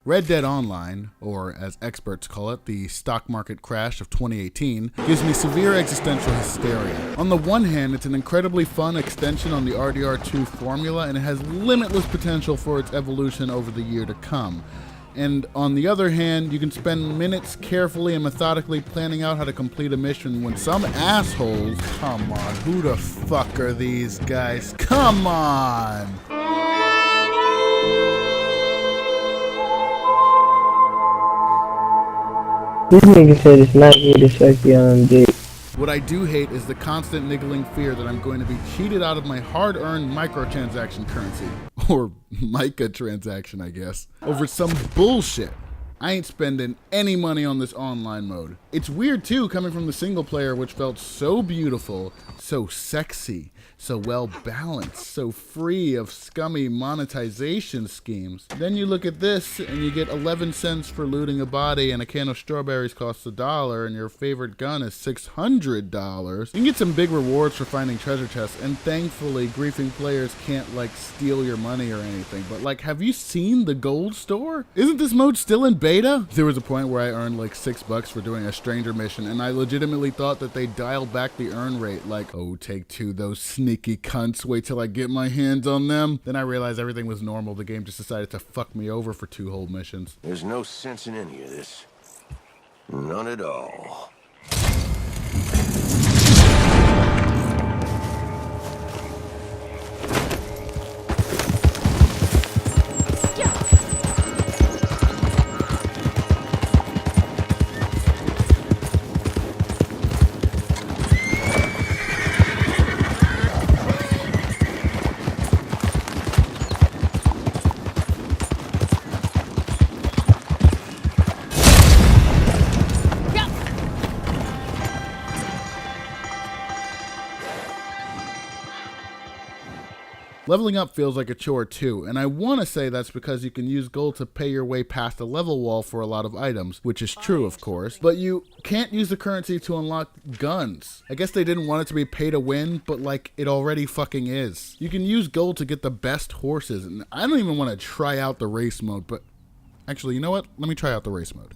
Red Dead Online, or as experts call it, the stock market crash of 2018, gives me severe existential hysteria. On the one hand, it's an incredibly fun extension on the RDR2 formula, and it has limitless potential for its evolution over the year to come. And on the other hand, you can spend minutes carefully and methodically planning out how to complete a mission when some assholes, come on, who the fuck are these guys? Come on! This nigga said it's not good to suck your own dick. What I do hate is the constant niggling fear that I'm going to be cheated out of my hard-earned microtransaction currency, or mica transaction, I guess, over some bullshit. I ain't spending any money on this online mode. It's weird too, coming from the single player, which felt so beautiful, so sexy, so well balanced, so free of scummy monetization schemes. Then you look at this and you get 11 cents for looting a body, and a can of strawberries costs $1, and your favorite gun is $600. You can get some big rewards for finding treasure chests, and thankfully griefing players can't like steal your money or anything. But like, have you seen the gold store? Isn't this mode still in beta? There was a point where I earned like $6 for doing a stranger mission, and I legitimately thought that they dialed back the earn rate, like, oh, take two, those sneaky cunts, wait till I get my hands on them. Then I realized everything was normal. The game just decided to fuck me over for 2 whole missions. There's no sense in any of this. None at all. Leveling up feels like a chore too, and I want to say that's because you can use gold to pay your way past a level wall for a lot of items, which is true of course, but you can't use the currency to unlock guns. I guess they didn't want it to be pay to win, but like, it already fucking is. You can use gold to get the best horses, and I don't even want to try out the race mode, but actually, you know what? Let me try out the race mode.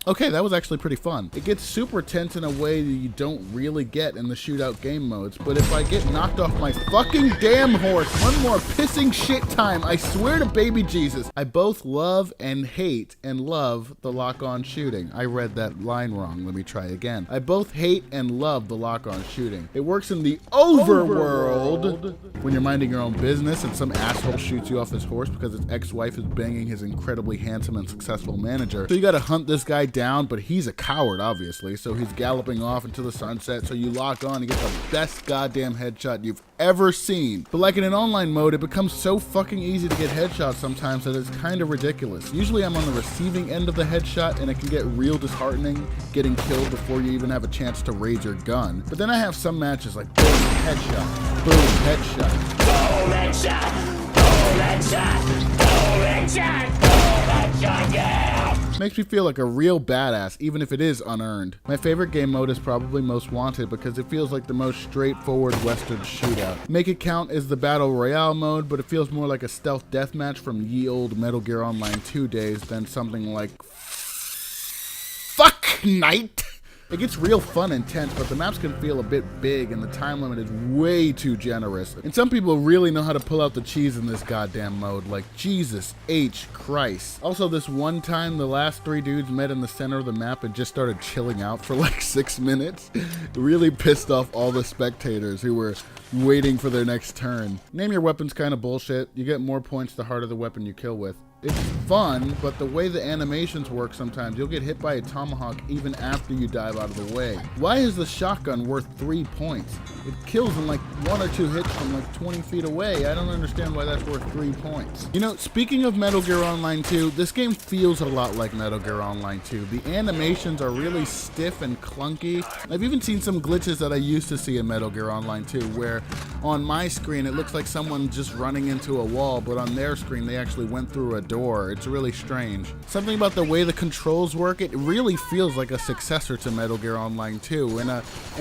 Okay, that was actually pretty fun. It gets super tense in a way that you don't really get in the shootout game modes, but if I get knocked off my fucking damn horse one more pissing shit time, I swear to baby Jesus, I both love and hate and love the lock-on shooting. I read that line wrong, let me try again. I both hate and love the lock-on shooting. It works in the overworld when you're minding your own business and some asshole shoots you off his horse because his ex-wife is banging his incredibly handsome and successful manager. So you gotta hunt this guy down, but he's a coward obviously, so he's galloping off into the sunset, so you lock on and get the best goddamn headshot you've ever seen. But like in an online mode, it becomes so fucking easy to get headshots sometimes that it's kind of ridiculous. Usually I'm on the receiving end of the headshot, and it can get real disheartening getting killed before you even have a chance to raise your gun. But then I have some matches like boom, headshot, boom, headshot, Boom headshot! Boom headshot! Boom headshot! Boom headshot! Yeah! Makes me feel like a real badass, even if it is unearned. My favorite game mode is probably Most Wanted because it feels like the most straightforward Western shootout. Make It Count is the Battle Royale mode, but it feels more like a stealth deathmatch from ye old Metal Gear Online 2 days than something like Fuck Night. It gets real fun and tense, but the maps can feel a bit big and the time limit is way too generous. And some people really know how to pull out the cheese in this goddamn mode, like Jesus H. Christ. Also, this one time the last 3 dudes met in the center of the map and just started chilling out for like 6 minutes. It really pissed off all the spectators who were waiting for their next turn. Name your weapon's kind of bullshit. You get more points the harder the weapon you kill with. It's fun, but the way the animations work sometimes, you'll get hit by a tomahawk even after you dive out of the way. Why is the shotgun worth 3 points? It kills in like 1 or 2 hits from like 20 feet away. I don't understand why that's worth 3 points. You know, speaking of Metal Gear Online 2, this game feels a lot like Metal Gear Online 2. The animations are really stiff and clunky. I've even seen some glitches that I used to see in Metal Gear Online 2 where On my screen, it looks like someone just running into a wall, but on their screen, they actually went through a door. It's really strange. Something about the way the controls work, it really feels like a successor to Metal Gear Online 2 in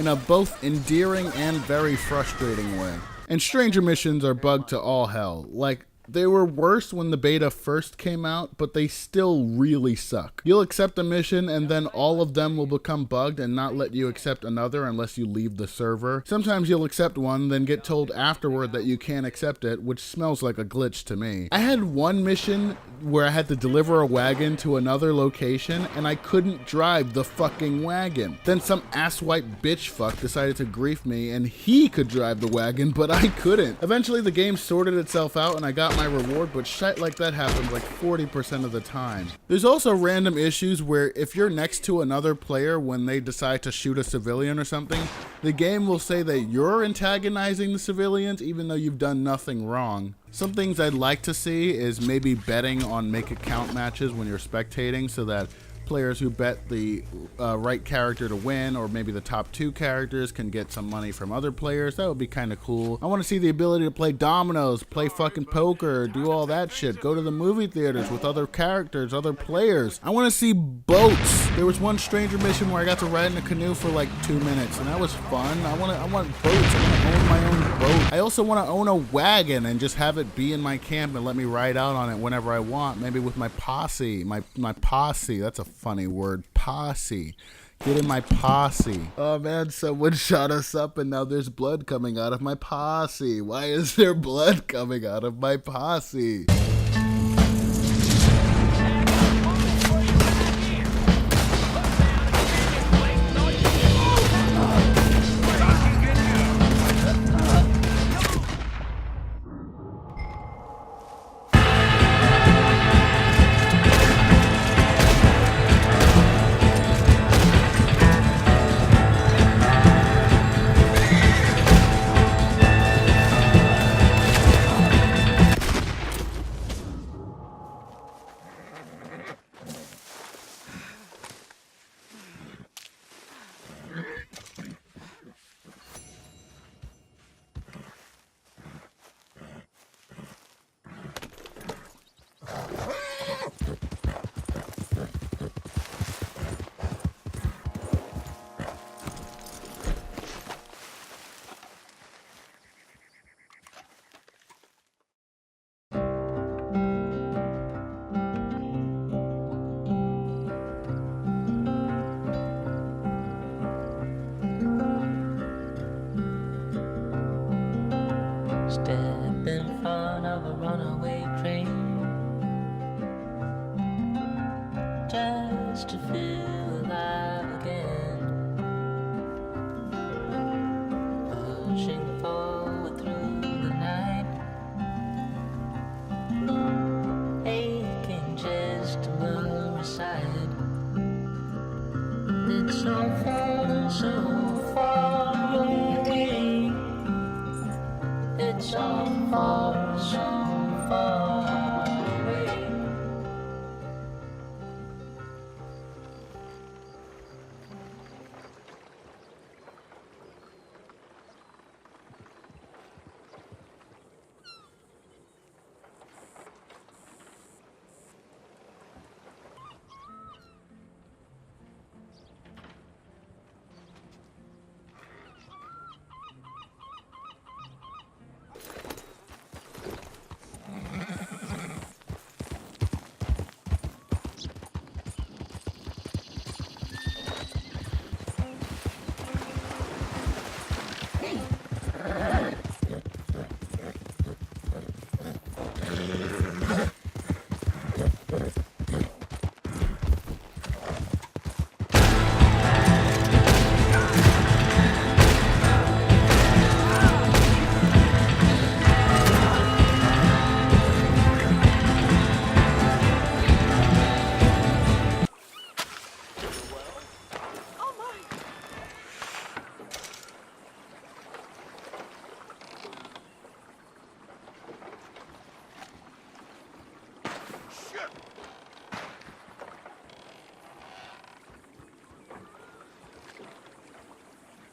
a both endearing and very frustrating way. And stranger missions are bugged to all hell. Like, they were worse when the beta first came out, but they still really suck. You'll accept a mission and then all of them will become bugged and not let you accept another unless you leave the server. Sometimes you'll accept one, then get told afterward that you can't accept it, which smells like a glitch to me. I had one mission where I had to deliver a wagon to another location and I couldn't drive the fucking wagon. Then some asswipe bitch fuck decided to grief me and he could drive the wagon, but I couldn't. Eventually the game sorted itself out and I got my reward, but shit like that happens like 40% of the time. There's also random issues where if you're next to another player when they decide to shoot a civilian or something, the game will say that you're antagonizing the civilians even though you've done nothing wrong. Some things I'd like to see is maybe betting on make it count matches when you're spectating so that players who bet the right character to win, or maybe the top 2 characters, can get some money from other players. That would be kind of cool. I want to see the ability to play dominoes, play fucking poker, do all that shit, go to the movie theaters with other characters, other players. I want to see boats. There was one stranger mission where I got to ride in a canoe for like 2 minutes, and that was fun. I want boats. I want to own my own boat. I also want to own a wagon and just have it be in my camp and let me ride out on it whenever I want, maybe with my posse. My posse. That's a funny word. Posse. Get in my posse. Oh man, someone shot us up and now there's blood coming out of my posse. Why is there blood coming out of my posse? Step in front of a runaway train just to feel alive again, pushing forward through the night, aching just to move aside. It's so far away. It's so far away.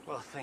Well, thank